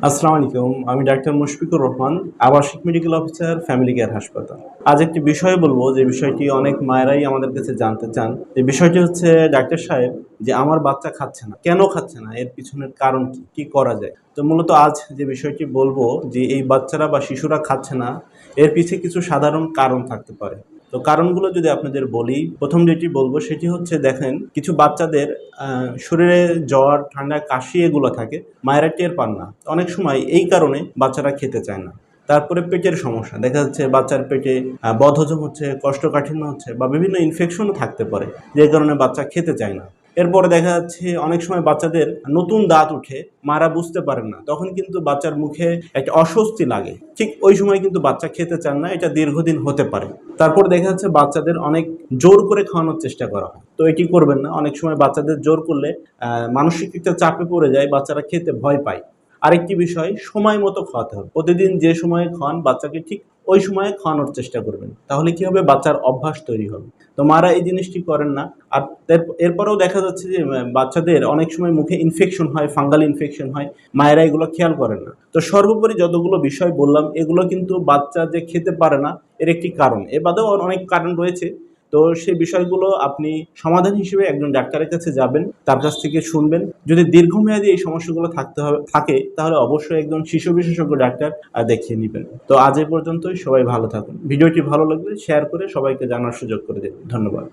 আসসালামু আলাইকুম। আমি ডাক্তার মুশফিকুর রহমান, আবাসিক মেডিকেল অফিসার, ফ্যামিলি কেয়ার হাসপাতাল। আজ একটি বিষয় বলবো যে বিষয়টি অনেক মায়েরাই আমাদের কাছে জানতে চান। যে বিষয়টি হচ্ছে ডাক্তার সাহেব যে আমার বাচ্চা খাচ্ছে না। কেন খাচ্ছে না? এর পিছনের কারণ কি? কি করা যায়? তো মূলত আজ যে বিষয়টি বলবো যে এই বাচ্চারা বা শিশুরা খাচ্ছে না, এর পিছে কিছু সাধারণ কারণ থাকতে পারে। তো কারণগুলো যদি আপনাদের বলি, ১ম যেটি বলব সেটি হচ্ছে দেখেন কিছু বাচ্চাদের শরীরে জ্বর, ঠান্ডা, কাশি এগুলো থাকে, মায়েরা টের পান না। অনেক সময় এই কারণে বাচ্চারা খেতে চায় না। তারপরে পেটের সমস্যা। দেখা যাচ্ছে বাচ্চার পেটে বদহজম হচ্ছে, কোষ্ঠকাঠিন্য হচ্ছে বা বিভিন্ন ইনফেকশনও থাকতে পারে, যে কারণে বাচ্চা খেতে চায় না। এরপরে দেখা যাচ্ছে অনেক সময় বাচ্চাদের নতুন দাঁত উঠে, মারা বুঝতে পারেন না। তখন কিন্তু বাচ্চার মুখে একটা অস্বস্তি লাগে। ঠিক ওই সময় কিন্তু বাচ্চা খেতে চান না, এটা দীর্ঘদিন হতে পারে। তারপর দেখা যাচ্ছে বাচ্চাদের অনেক জোর করে খাওয়ানোর চেষ্টা করা হয়। তো এটি করবেন না। অনেক সময় বাচ্চাদের জোর করলে মানসিক একটা চাপে পড়ে যায়, বাচ্চারা খেতে ভয় পায়। আরেকটি বিষয়, সময় মতো খাওয়াতে হবে। প্রতিদিন যে সময়ে খাওয়ান বাচ্চাকে ঠিক ওই সময়ে খাওয়ানোর চেষ্টা করবেন। তাহলে কি হবে? বাচ্চার অভ্যাস তৈরি হবে। তো মারা এই জিনিসটি করেন না। আর এরপরেও দেখা যাচ্ছে যে বাচ্চাদের অনেক সময় মুখে ইনফেকশন হয়, ফাঙ্গাল ইনফেকশন হয়। মায়েরা এগুলো খেয়াল করেন না। তো সর্বোপরি যতগুলো বিষয় বললাম এগুলো কিন্তু বাচ্চা যে খেতে পারে না এর একটি কারণ। এ বাদেও অনেক কারণ রয়েছে। তো সেই বিষয়গুলো আপনি সমাধান হিসেবে একজন ডাক্তারের কাছে যাবেন, তার কাছ থেকে শুনবেন। যদি দীর্ঘমেয়াদী এই সমস্যাগুলো থাকে তাহলে অবশ্যই একজন শিশু বিশেষজ্ঞ ডাক্তার দেখিয়ে নিবেন। তো আজ এ পর্যন্তই। সবাই ভালো থাকুন। ভিডিওটি ভালো লাগলে শেয়ার করে সবাইকে জানার সুযোগ করে দিন। ধন্যবাদ।